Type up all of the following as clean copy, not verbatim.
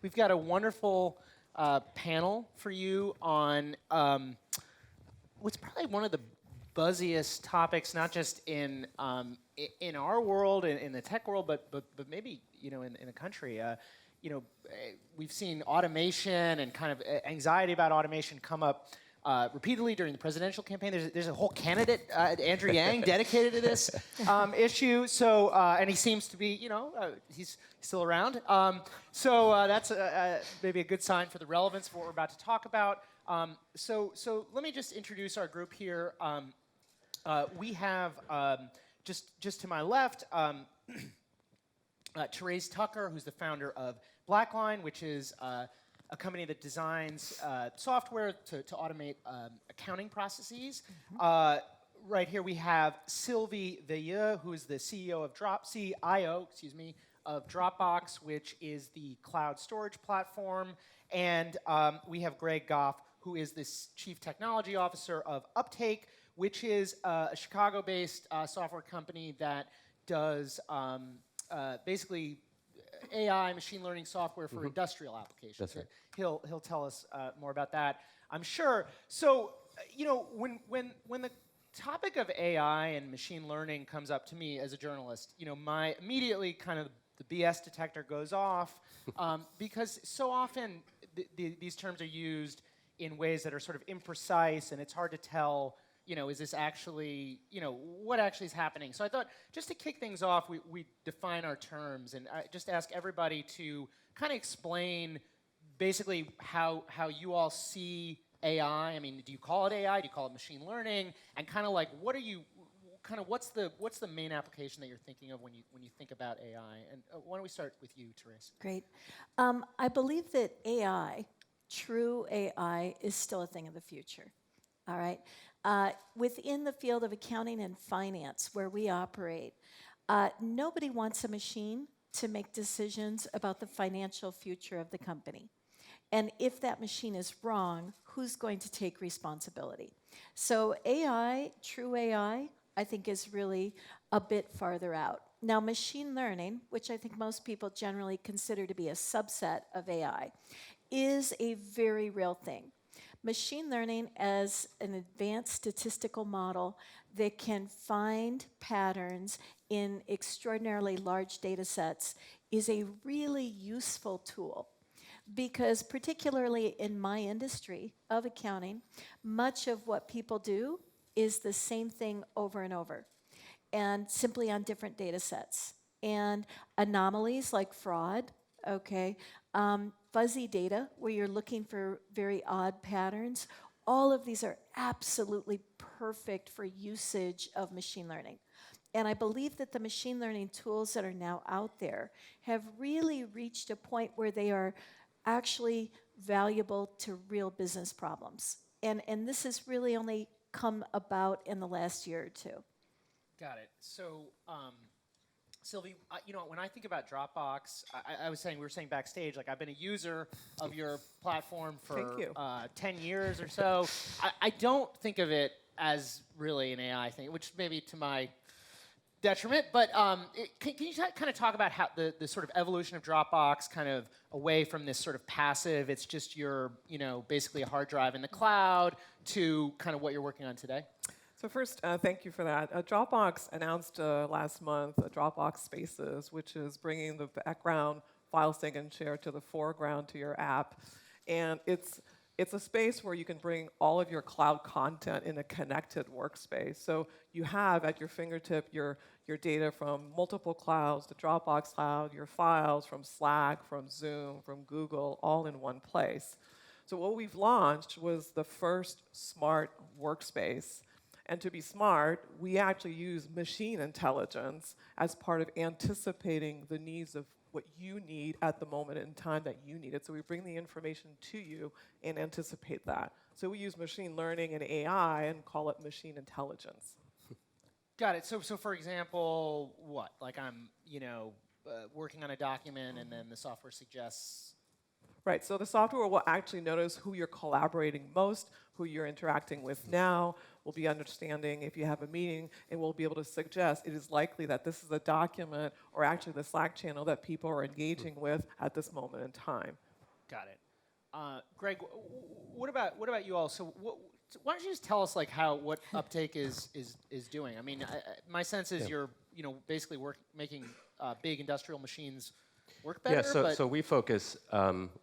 We've got a wonderful panel for you on what's probably one of the buzziest topics, not just in our world, in the tech world, but maybe in the country. We've seen automation and kind of anxiety about automation come up repeatedly during the presidential campaign. There's a whole candidate, Andrew Yang, dedicated to this issue. So, and he seems to be, he's still around. So that's maybe a good sign for the relevance of what we're about to talk about. So let me just introduce our group here. We have just to my left. Therese Tucker, who's the founder of BlackLine, which is a company that designs software to automate accounting processes. Right here we have Sylvie Veilleux, who is the CIO of Dropbox, which is the cloud storage platform. And we have Goff, who is the Chief Technology Officer of Uptake, which is a Chicago-based software company that does basically AI, machine learning software for industrial applications. That's right. He'll tell us more about that, I'm sure. So, when the topic of AI and machine learning comes up to me as a journalist, my immediately kind of the BS detector goes off because so often these terms are used in ways that are sort of imprecise, and it's hard to tell. Is this actually, what actually is happening? So I thought, just to kick things off, we define our terms, and I just ask everybody to kind of explain basically how you all see AI. I mean, do you call it AI? Do you call it machine learning? And kind of like, what's the main application that you're thinking of when you think about AI? And why don't we start with you, Therese? Great. I believe that AI, true AI, is still a thing of the future. All right. Within the field of accounting and finance, where we operate, nobody wants a machine to make decisions about the financial future of the company. And if that machine is wrong, who's going to take responsibility? So AI, true AI, I think is really a bit farther out. Now, machine learning, which I think most people generally consider to be a subset of AI, is a very real thing. Machine learning as an advanced statistical model that can find patterns in extraordinarily large data sets is a really useful tool, because particularly in my industry of accounting, much of what people do is the same thing over and over, and simply on different data sets. And anomalies like fraud, fuzzy data where you're looking for very odd patterns, all of these are absolutely perfect for usage of machine learning. And I believe that the machine learning tools that are now out there have really reached a point where they are actually valuable to real business problems. And this has really only come about in the last year or two. Got it. So, Sylvie, when I think about Dropbox, we were saying backstage, like I've been a user of your platform for 10 years or so. I don't think of it as really an AI thing, which maybe to my detriment, but can you kind of talk about how the sort of evolution of Dropbox kind of away from this sort of passive, it's just your, basically a hard drive in the cloud, to kind of what you're working on today? So first, thank you for that. Dropbox announced last month Dropbox Spaces, which is bringing the background file sync and share to the foreground to your app. And it's a space where you can bring all of your cloud content in a connected workspace. So you have at your fingertip your data from multiple clouds, the Dropbox cloud, your files from Slack, from Zoom, from Google, all in one place. So what we've launched was the first smart workspace. And to be smart, we actually use machine intelligence as part of anticipating the needs of what you need at the moment in time that you need it. So we bring the information to you and anticipate that. So we use machine learning and AI and call it machine intelligence. Got it. So for example, what? Like I'm, working on a document and then the software suggests. Right, so the software will actually notice who you're collaborating most, who you're interacting with now. We'll be understanding if you have a meeting, and we'll be able to suggest it is likely that this is a document or actually the Slack channel that people are engaging with at this moment in time. Got it. Greg, what about you all? So why don't you just tell us like what Uptake is doing? I mean, my sense is you're basically making big industrial machines work better. Yeah, so we focus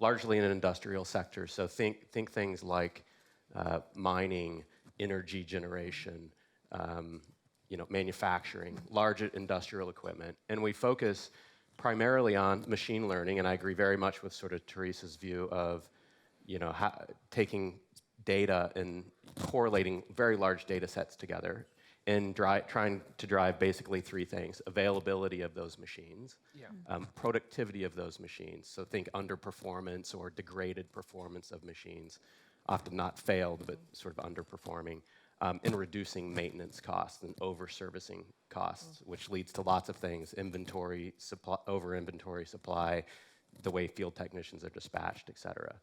largely in an industrial sector. So think things like mining, energy generation, manufacturing, large industrial equipment, and we focus primarily on machine learning. And I agree very much with sort of Therese's view of, taking data and correlating very large data sets together and trying to drive basically three things: availability of those machines, productivity of those machines. So think underperformance or degraded performance of machines, often not failed, but sort of underperforming, and reducing maintenance costs and over-servicing costs, which leads to lots of things: inventory, over-inventory supply, the way field technicians are dispatched, et cetera.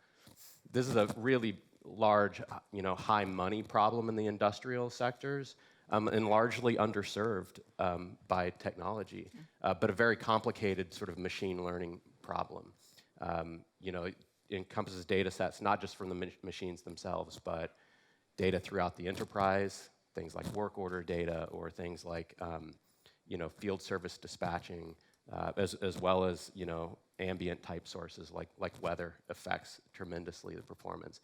This is a really large, high money problem in the industrial sectors, and largely underserved by technology, but a very complicated sort of machine learning problem. It encompasses data sets, not just from the machines themselves, but data throughout the enterprise, things like work order data, or things like field service dispatching, as well as ambient type sources like weather affects tremendously the performance.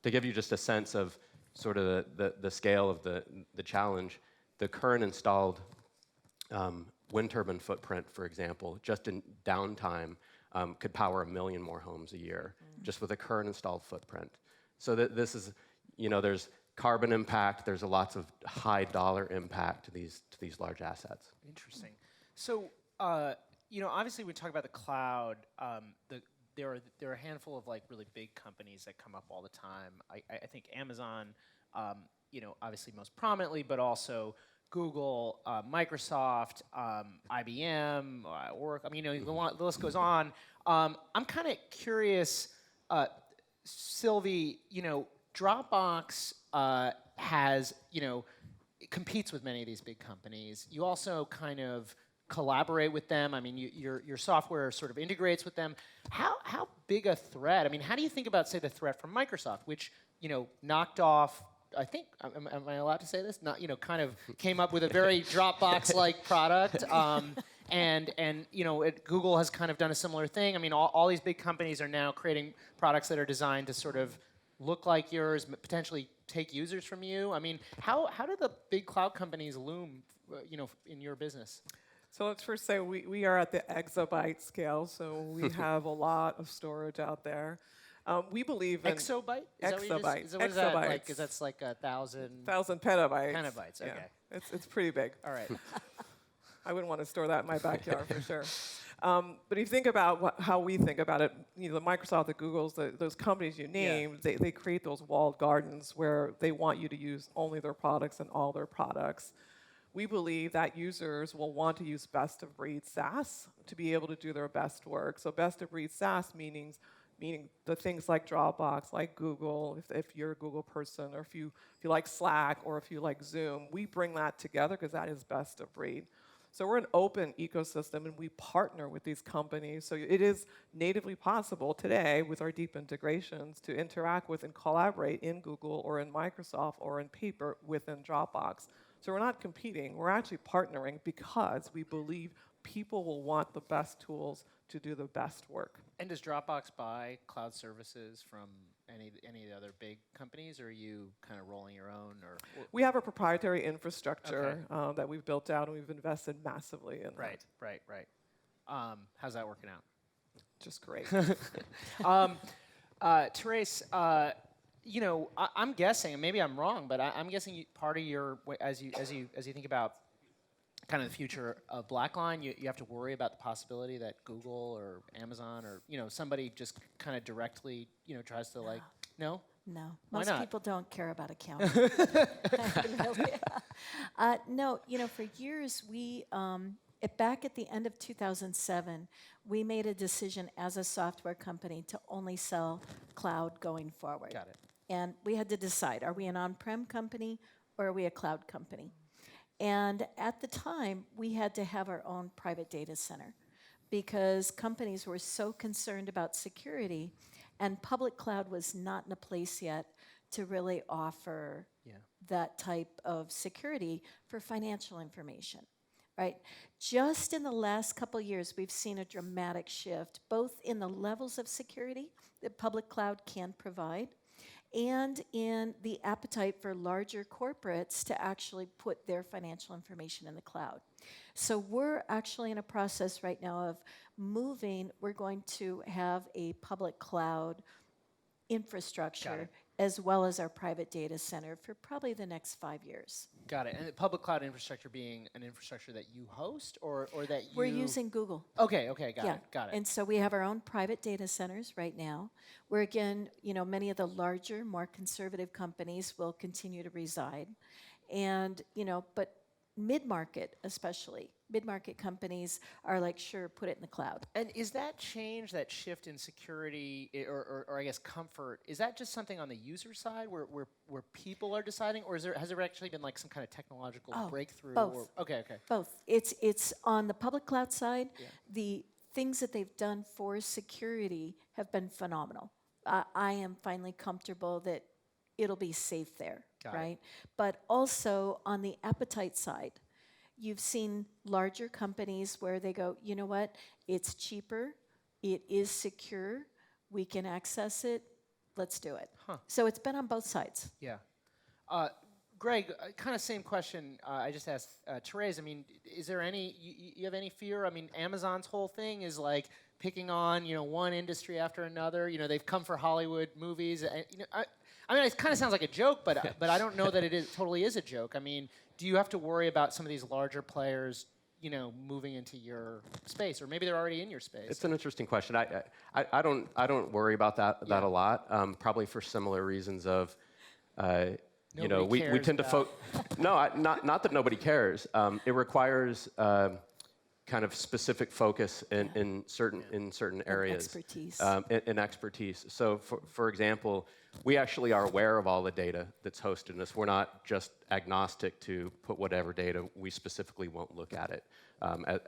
To give you just a sense of sort of the scale of the challenge, the current installed wind turbine footprint, for example, just in downtime, could power 1 million more homes a year, just with the current installed footprint. So this is, there's carbon impact, there's lots of high dollar impact to these large assets. Interesting. So, obviously we talk about the cloud. There are a handful of like really big companies that come up all the time. I think Amazon, obviously most prominently, but also Google, Microsoft, IBM, Oracle. I mean, the list goes on. I'm kind of curious, Sylvie. Dropbox has, competes with many of these big companies. You also kind of collaborate with them. I mean, your software sort of integrates with them. How big a threat? I mean, how do you think about, say, the threat from Microsoft, which knocked off? I think, am I allowed to say this? Not, kind of came up with a very Dropbox-like product, and Google has kind of done a similar thing. I mean, all these big companies are now creating products that are designed to sort of look like yours, potentially take users from you. I mean, how do the big cloud companies loom, in your business? So let's first say we are at the exabyte scale, so we have a lot of storage out there. We believe in exabyte. Exabyte. Is that like? Because that's like 1,000. 1,000 petabytes. Petabytes. Okay. Yeah, it's pretty big. All right. I wouldn't want to store that in my backyard for sure. But if you think about how we think about it, the Microsoft, the Googles, those companies you named, they create those walled gardens where they want you to use only their products and all their products. We believe that users will want to use best-of-breed SaaS to be able to do their best work. So best-of-breed SaaS meaning the things like Dropbox, like Google, if you're a Google person, or if you like Slack, or if you like Zoom, we bring that together because that is best-of-breed. So we're an open ecosystem, and we partner with these companies. So it is natively possible today with our deep integrations to interact with and collaborate in Google or in Microsoft or in paper within Dropbox. So we're not competing, we're actually partnering because we believe people will want the best tools to do the best work. And does Dropbox buy cloud services from any of the other big companies, or are you kind of rolling your own? Or we have a proprietary infrastructure that we've built out, and we've invested massively in. Right. How's that working out? Just great. Therese, I'm guessing, and maybe I'm wrong, but I'm guessing part of your, as you think about kind of the future of BlackLine, you have to worry about the possibility that Google or Amazon or somebody just kind of directly tries to no. Why not? People don't care about accounting. No, for years back at the end of 2007, we made a decision as a software company to only sell cloud going forward. Got it. And we had to decide, are we an on-prem company or are we a cloud company? And at the time, we had to have our own private data center because companies were so concerned about security And public cloud was not in a place yet to really offer that type of security for financial information, right? Just in the last couple years, we've seen a dramatic shift, both in the levels of security that public cloud can provide, and in the appetite for larger corporates to actually put their financial information in the cloud. So we're actually in a process right now of moving. We're going to have a public cloud infrastructure as well as our private data center for probably the next 5 years. Got it. And the public cloud infrastructure being an infrastructure that you host or that you... We're using Google. Okay, got it. And so we have our own private data centers right now, where again, many of the larger, more conservative companies will continue to reside. And, but mid-market especially, mid-market companies are like, sure, put it in the cloud. And is that change, that shift in security or I guess comfort, is that just something on the user side where people are deciding, or has there actually been like some kind of technological breakthrough? Both. Okay. Both. It's on the public cloud side, the things that they've done for security have been phenomenal. I am finally comfortable that it'll be safe there, right? But also on the appetite side, you've seen larger companies where they go, you know what, it's cheaper, it is secure, we can access it, let's do it. So it's been on both sides. Yeah. Greg, kind of same question I just asked Therese. I mean, is there you have any fear? I mean, Amazon's whole thing is like picking on, one industry after another. They've come for Hollywood movies. I mean, it kind of sounds like a joke, but I don't know that it totally is a joke. I mean, do you have to worry about some of these larger players, moving into your space, or maybe they're already in your space? It's an interesting question. I don't worry about that a lot. Probably for similar reasons of, we tend to no, not that nobody cares. It requires kind of specific focus in certain areas. Expertise. In expertise. So, for example, we actually are aware of all the data that's hosted in this. We're not just agnostic to put whatever data. We specifically won't look at it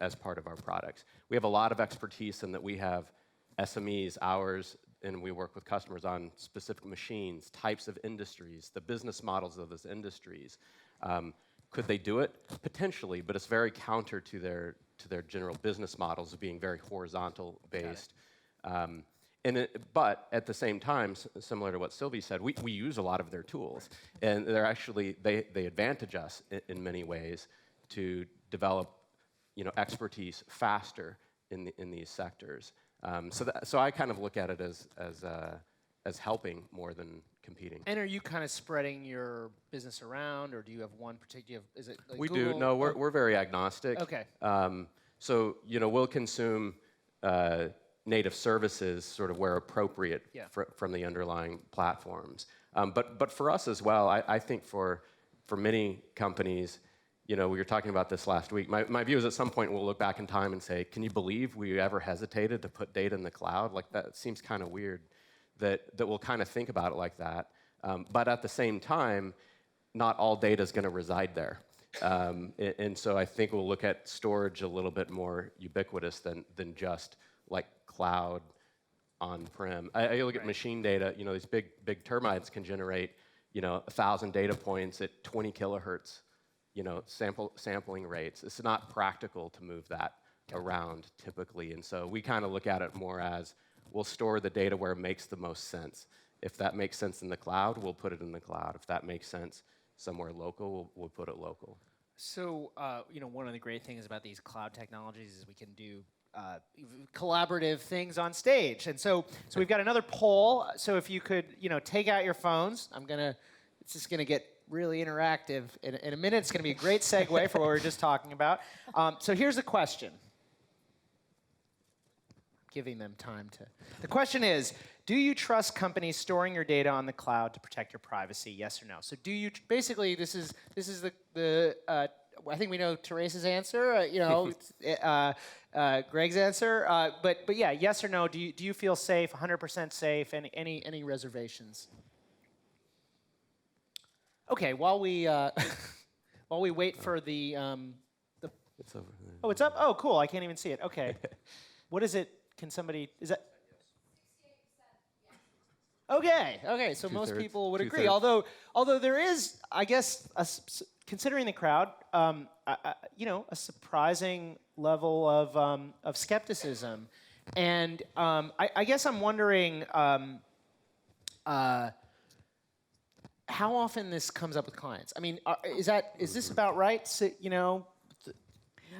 as part of our products. We have a lot of expertise in that we have SMEs, ours, and we work with customers on specific machines, types of industries, the business models of those industries. Could they do it? Potentially, but it's very counter to their general business models of being very horizontal based. But at the same time, similar to what Sylvie said, we use a lot of their tools, and they're actually they advantage us in many ways to develop expertise faster in these sectors. So I kind of look at it as helping more than competing. And are you kind of spreading your business around, or do you have one particular? Is it like we Google? do. No, we're very agnostic. Okay. So we'll consume native services sort of where appropriate from the underlying platforms. But for us as well, I think for many companies, we were talking about this last week. My view is at some point we'll look back in time and say, can you believe we ever hesitated to put data in the cloud? Like that seems kind of weird that we'll kind of think about it like that. But at the same time, not all data is going to reside there. And so I think we'll look at storage a little bit more ubiquitous than just like cloud on-prem. I look at machine data. These big turbines can generate 1,000 data points at 20 kilohertz. Sampling rates. It's not practical to move that around typically, and so we kind of look at it more as we'll store the data where it makes the most sense. If that makes sense in the cloud, we'll put it in the cloud. If that makes sense somewhere local, we'll put it local. So, one of the great things about these cloud technologies is we can do collaborative things on stage. And so we've got another poll. So if you could, take out your phones. It's just gonna get really interactive in a minute. It's gonna be a great segue for what we were just talking about. So here's the question. Giving them time to. The question is, do you trust companies storing your data on the cloud to protect your privacy? Yes or no? So do you basically this is the I think we know Therese's answer. Greg's answer. But yeah, yes or no? Do you feel safe? 100% safe? Any reservations? Okay. While we wait for the. It's over there. Oh, it's up. Oh, cool. I can't even see it. Okay. What is it? Can somebody? Is that? Okay. So most Two-thirds, people would agree. two-thirds. Although there is, I guess, considering the crowd, a surprising level of skepticism, and I guess I'm wondering how often this comes up with clients. I mean, is this about right? So,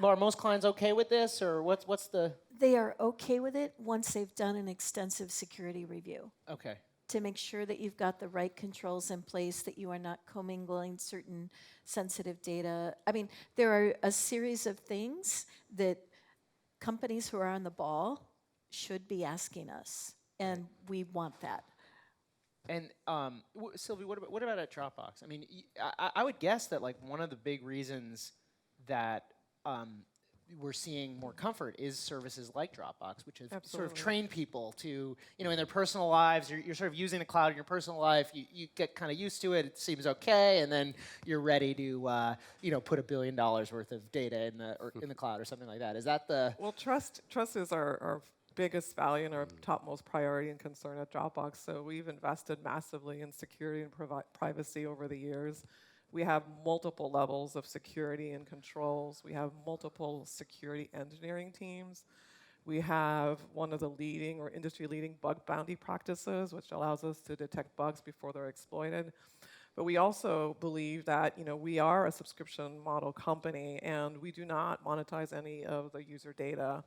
are most clients okay with this, or what's the? They are okay with it once they've done an extensive security review Okay. to make sure that you've got the right controls in place, that you are not commingling certain sensitive data. I mean, there are a series of things that companies who are on the ball should be asking us, and we want that. And Sylvie, what about at Dropbox? I mean, I would guess that like one of the big reasons that we're seeing more comfort is services like Dropbox, which have sort of trained people to, in their personal lives, you're sort of using the cloud in your personal life, you get kind of used to it, it seems okay, and then you're ready to, put $1 billion worth of data in the cloud or something like that. Is that the? Well, trust is our biggest value and our topmost priority and concern at Dropbox. So we've invested massively in security and privacy over the years. We have multiple levels of security and controls. We have multiple security engineering teams. We have one of the leading or industry-leading bug bounty practices, which allows us to detect bugs before they're exploited. But we also believe that we are a subscription model company, and we do not monetize any of the user data.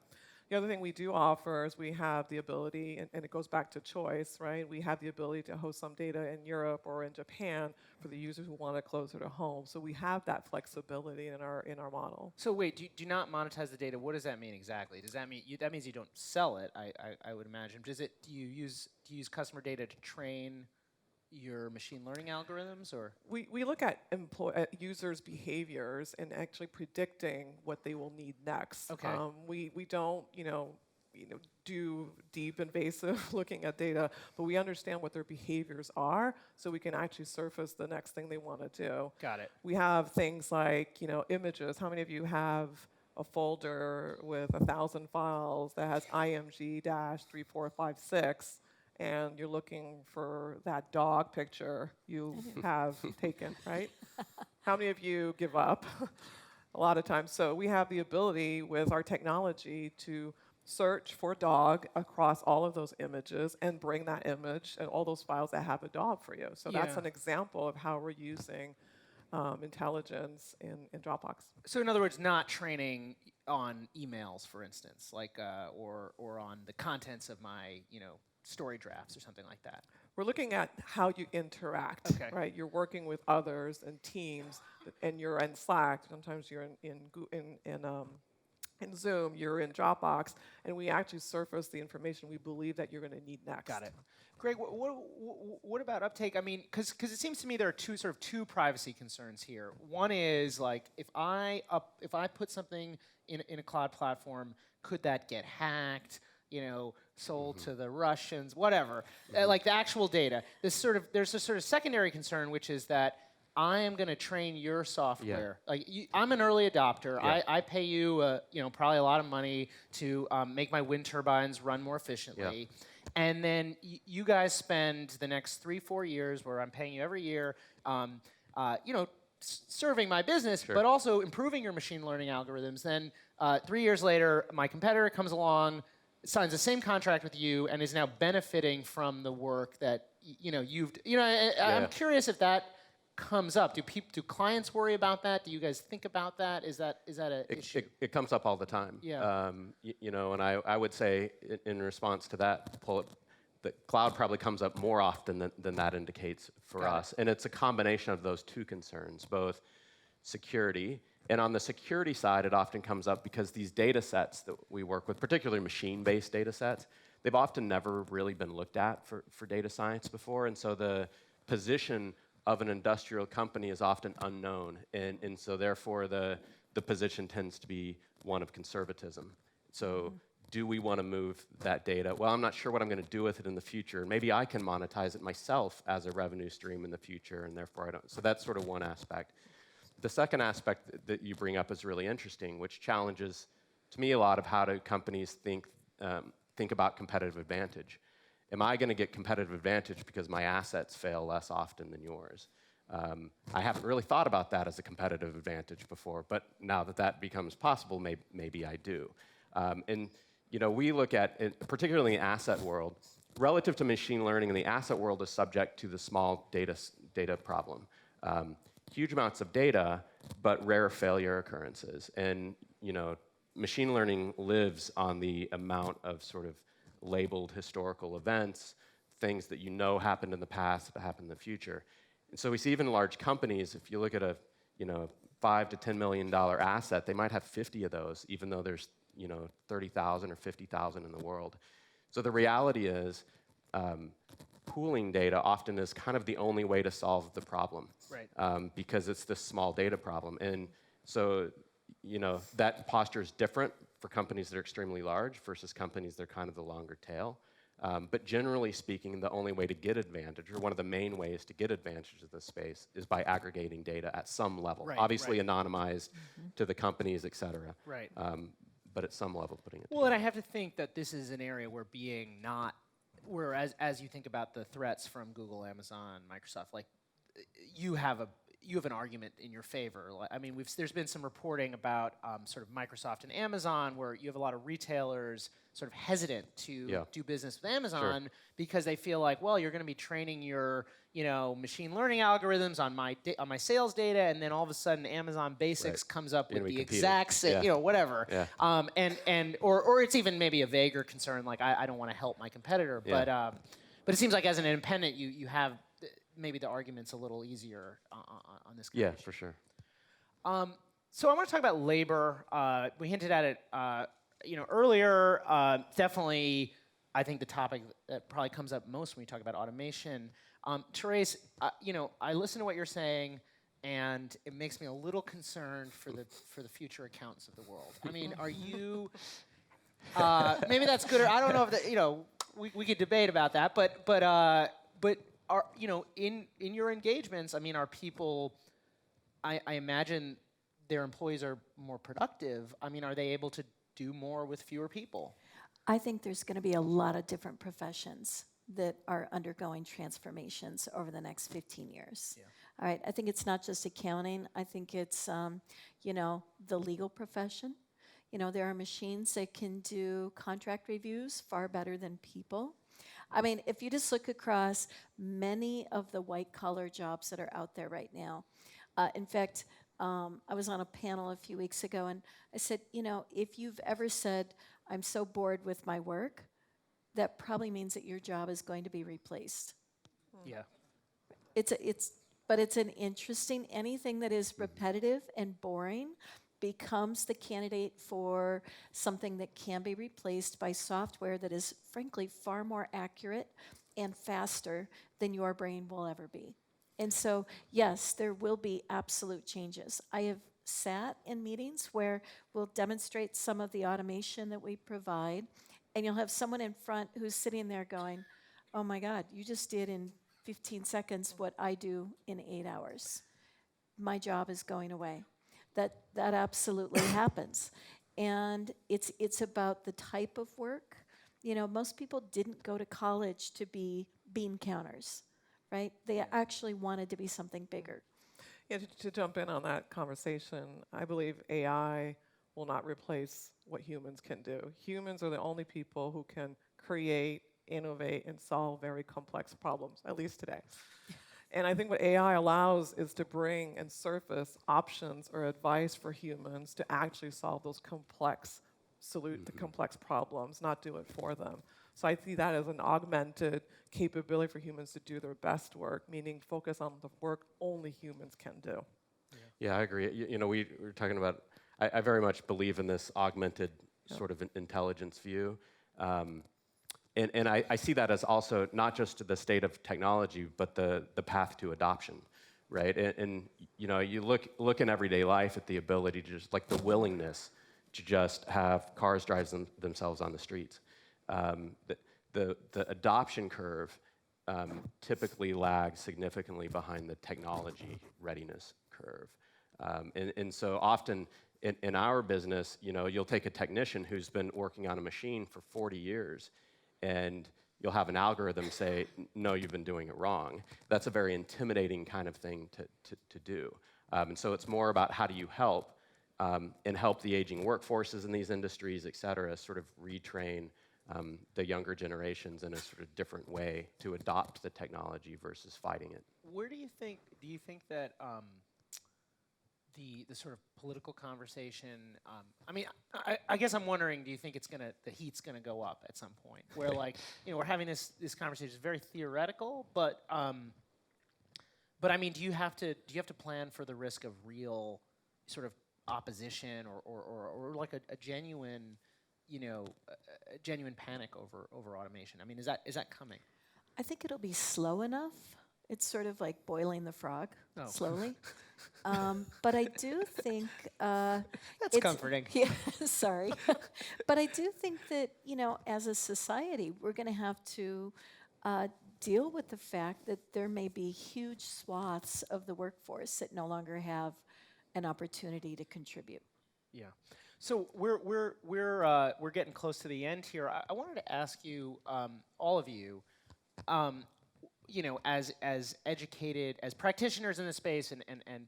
The other thing we do offer is we have the ability, and it goes back to choice, right? We have the ability to host some data in Europe or in Japan for the users who want it closer to home. So we have that flexibility in our model. So wait, do you not monetize the data? What does that mean exactly? Does that mean that means you don't sell it? I would imagine. Do you use customer data to train your machine learning algorithms, or? We look at users' behaviors and actually predicting what they will need next. Okay. We don't do deep invasive looking at data, but we understand what their behaviors are, so we can actually surface the next thing they want to do. Got it. We have things like images. How many of you have a folder with 1,000 files that has IMG-3456? And you're looking for that dog picture you have taken, right? How many of you give up? A lot of times. So we have the ability with our technology to search for dog across all of those images and bring that image and all those files that have a dog for you. So that's an example of how we're using intelligence in Dropbox. So in other words, not training on emails, for instance, like or on the contents of my story drafts or something like that. We're looking at how you interact, right? You're working with others and teams, and you're in Slack. Sometimes you're in Zoom. You're in Dropbox, and we actually surface the information we believe that you're going to need next. Got it. Greg, what about Uptake? I mean, because it seems to me there are two privacy concerns here. One is like if I put something in a cloud platform, could that get hacked? Sold to the Russians, whatever. Like the actual data. There's a sort of secondary concern, which is that I am going to train your software. Yeah. Like I'm an early adopter. Yeah. I pay you, probably a lot of money to make my wind turbines run more efficiently. Yeah. And then you guys spend the next 3-4 years, where I'm paying you every year, serving my business, but also improving your machine learning algorithms. Then 3 years later, my competitor comes along, signs the same contract with you, and is now benefiting from the work that you've. I'm curious if that comes up. Do clients worry about that? Do you guys think about that? Is that an issue? It comes up all the time. Yeah. And I would say in response to that, the cloud probably comes up more often than that indicates for us. And it's a combination of those two concerns, both security. And on the security side, it often comes up because these data sets that we work with, particularly machine-based data sets, they've often never really been looked at for data science before. And so the position of an industrial company is often unknown. And so therefore, the position tends to be one of conservatism. So do we want to move that data? Well, I'm not sure what I'm going to do with it in the future. Maybe I can monetize it myself as a revenue stream in the future, and therefore I don't. So that's sort of one aspect. The second aspect that you bring up is really interesting, which challenges, to me, a lot of how do companies think about competitive advantage. am I going to get competitive advantage because my assets fail less often than yours? I haven't really thought about that as a competitive advantage before, but now that that becomes possible, maybe I do. And we look at, particularly in the asset world, relative to machine learning, in the asset world is subject to the small data problem. Huge amounts of data, but rare failure occurrences. And machine learning lives on the amount of sort of labeled historical events, things that happened in the past, that happen in the future. And so we see even large companies, if you look at a $5 to $10 million asset, they might have 50 of those, even though there's 30,000 or 50,000 in the world. So the reality is, pooling data often is kind of the only way to solve the problem, right? Because it's this small data problem. And so that posture is different for companies that are extremely large versus companies that are kind of the longer tail. But generally speaking, the only way to get advantage, or one of the main ways to get advantage of this space, is by aggregating data at some level. Right, Obviously right. anonymized to the companies, et cetera. Right. But at some level putting it Well, and together. I have to think that this is an area where as you think about the threats from Google, Amazon, Microsoft, like you have an argument in your favor. I mean, there's been some reporting about sort of Microsoft and Amazon, where you have a lot of retailers sort of hesitant to do business with Amazon because they feel like, well, you're going to be training your machine learning algorithms on my sales data, and then all of a sudden Amazon Basics comes up with the exact same, whatever. Yeah. Or it's even maybe a vaguer concern, like I don't want to help my competitor, but it seems like as an independent, you have maybe the argument's a little easier on this. Yeah, for sure. So I want to talk about labor. We hinted at it, earlier. Definitely, I think the topic that probably comes up most when we talk about automation. Therese, I listen to what you're saying, and it makes me a little concerned for the future accountants of the world. I mean, are you? Maybe that's good, or I don't know if that. We could debate about that, but are in your engagements? I mean, are people? I imagine their employees are more productive. I mean, are they able to do more with fewer people? I think there's going to be a lot of different professions that are undergoing transformations over the next 15 years. Yeah. All right, I think it's not just accounting. I think it's, the legal profession. There are machines that can do contract reviews far better than people. I mean, if you just look across many of the white-collar jobs that are out there right now. In fact, I was on a panel a few weeks ago, and I said, if you've ever said, I'm so bored with my work, that probably means that your job is going to be replaced. Yeah. But it's an interesting, anything that is repetitive and boring becomes the candidate for something that can be replaced by software that is, frankly, far more accurate and faster than your brain will ever be. And so, yes, there will be absolute changes. I have sat in meetings where we'll demonstrate some of the automation that we provide, and you'll have someone in front who's sitting there going, oh my God, you just did in 15 seconds what I do in 8 hours. My job is going away. That absolutely happens. And it's about the type of work. Most people didn't go to college to be bean counters, right? They actually wanted to be something bigger. Yeah, to jump in on that conversation, I believe AI will not replace what humans can do. Humans are the only people who can create, innovate, and solve very complex problems, at least today. And I think what AI allows is to bring and surface options or advice for humans to actually solve those complex problems, not do it for them. So I see that as an augmented capability for humans to do their best work, meaning focus on the work only humans can do. Yeah, I agree. We were talking about, I very much believe in this augmented sort of intelligence view. And I see that as also not just the state of technology, but the path to adoption, right? And you look in everyday life at the ability to just, like, the willingness to just have cars drive themselves on the streets. The adoption curve typically lags significantly behind the technology readiness curve. And so often in our business, you'll take a technician who's been working on a machine for 40 years, and you'll have an algorithm say, no, you've been doing it wrong. That's a very intimidating kind of thing to do. And so it's more about how do you help and help the aging workforces in these industries, et cetera, sort of retrain the younger generations in a sort of different way to adopt the technology versus fighting it. Where do you think that the sort of political conversation? I mean, I guess I'm wondering, do you think the heat's gonna go up at some point? Where like, we're having this conversation, it's very theoretical, but I mean, do you have to plan for the risk of real sort of opposition or like a genuine, a genuine panic over automation? I mean, is that coming? I think it'll be slow enough. It's sort of like boiling the frog slowly. But I do think That's comforting. Yeah, sorry. But I do think that, as a society, we're going to have to deal with the fact that there may be huge swaths of the workforce that no longer have an opportunity to contribute. Yeah. So we're getting close to the end here. I wanted to ask you, all of you, as educated, as practitioners in the space and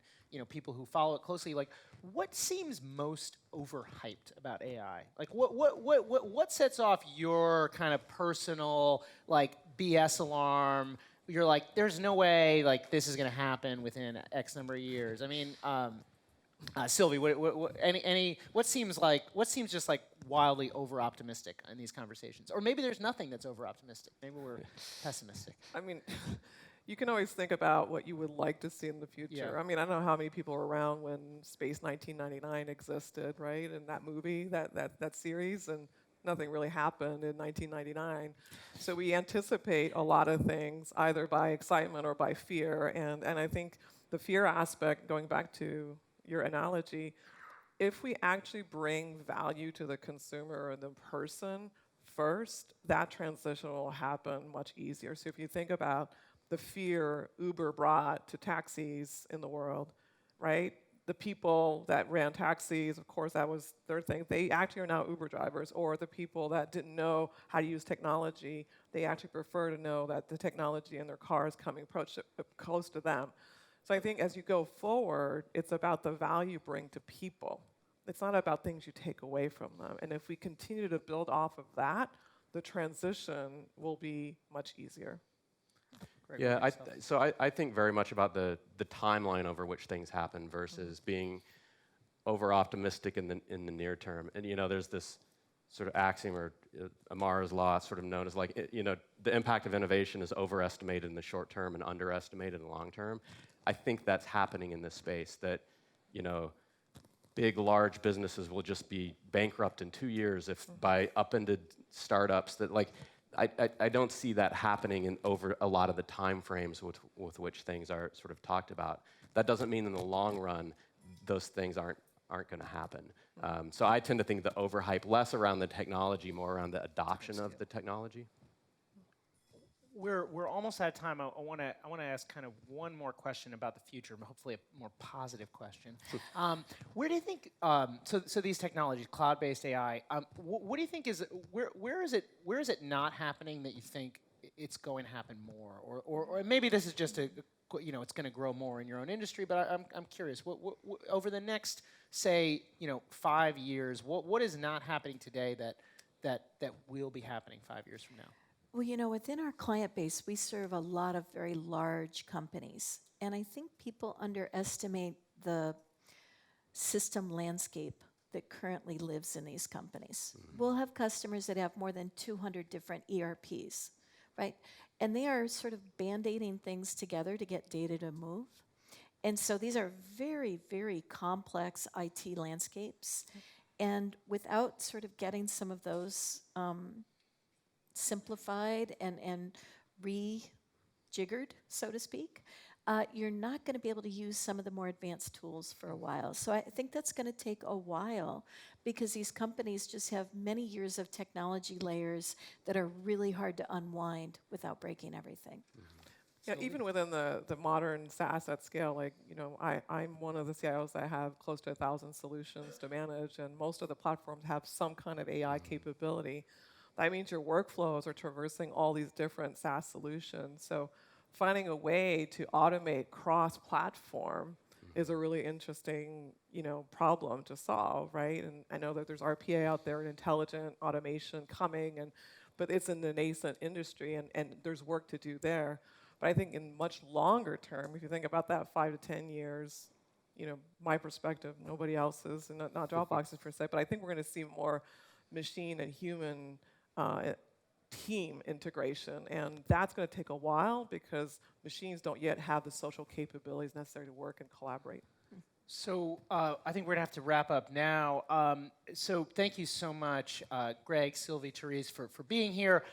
people who follow it closely, like what seems most overhyped about AI? Like what sets off your kind of personal like BS alarm? You're like, there's no way like this is going to happen within X number of years. I mean, Sylvie, what seems just like wildly over optimistic in these conversations? Or maybe there's nothing that's over optimistic. Maybe we're pessimistic. I mean, you can always think about what you would like to see in the future. Yeah. I mean, I don't know how many people were around when Space 1999 existed, right? And that movie, that series, and nothing really happened in 1999. So we anticipate a lot of things, either by excitement or by fear. And I think the fear aspect, going back to your analogy, if we actually bring value to the consumer or the person first, that transition will happen much easier. So if you think about the fear Uber brought to taxis in the world, right? The people that ran taxis, of course, that was their thing. They actually are now Uber drivers. Or the people that didn't know how to use technology, they actually prefer to know that the technology in their car is coming close to them. So I think as you go forward, it's about the value you bring to people. It's not about things you take away from them. And if we continue to build off of that, the transition will be much easier. Yeah, I think very much about the timeline over which things happen versus being over optimistic in the near term. And there's this sort of axiom or Amara's law, sort of known as like the impact of innovation is overestimated in the short term and underestimated in the long term. I think that's happening in this space. That big, large businesses will just be bankrupt in 2 years if by upended startups that like. I don't see that happening in over a lot of the time frames with which things are sort of talked about. That doesn't mean in the long run those things aren't going to happen. So I tend to think the overhype less around the technology, more around the adoption of the technology. We're almost out of time. I want to ask kind of one more question about the future, hopefully a more positive question. Where do you think? So these technologies, cloud-based AI. What do you think is where is it not happening that you think it's going to happen more, or maybe this is just it's going to grow more in your own industry. But I'm curious. What over the next say 5 years, what is not happening today that will be happening 5 years from now? Well, within our client base, we serve a lot of very large companies. And I think people underestimate the system landscape that currently lives in these companies. We'll have customers that have more than 200 different ERPs, right? And they are sort of band-aiding things together to get data to move. And so these are very, very complex IT landscapes. And without sort of getting some of those simplified and rejiggered, so to speak, you're not going to be able to use some of the more advanced tools for a while. So I think that's going to take a while because these companies just have many years of technology layers that are really hard to unwind without breaking everything. Yeah, even within the modern SaaS at scale, like, I'm one of the CIOs that have close to 1,000 solutions to manage, and most of the platforms have some kind of AI capability. that means your workflows are traversing all these different SaaS solutions. So finding a way to automate cross-platform is a really interesting, problem to solve, right? And I know that there's RPA out there and intelligent automation coming, but it's in the nascent industry, and there's work to do there. But I think in much longer term, if you think about that 5 to 10 years, my perspective, nobody else's, and not Dropbox's per se, but I think we're going to see more machine and human team integration, and that's going to take a while because machines don't yet have the social capabilities necessary to work and collaborate. So I think we're going to have to wrap up now. So thank you so much, Greg, Sylvie, Therese, for being here.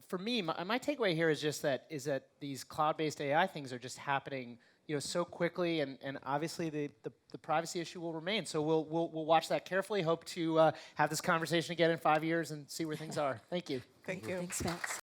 For me, my takeaway here is just that these cloud-based AI things are just happening so quickly, and obviously the privacy issue will remain. So we'll watch that carefully. Hope to have this conversation again in 5 years and see where things are. Thank you. Thank you. Thanks, Max.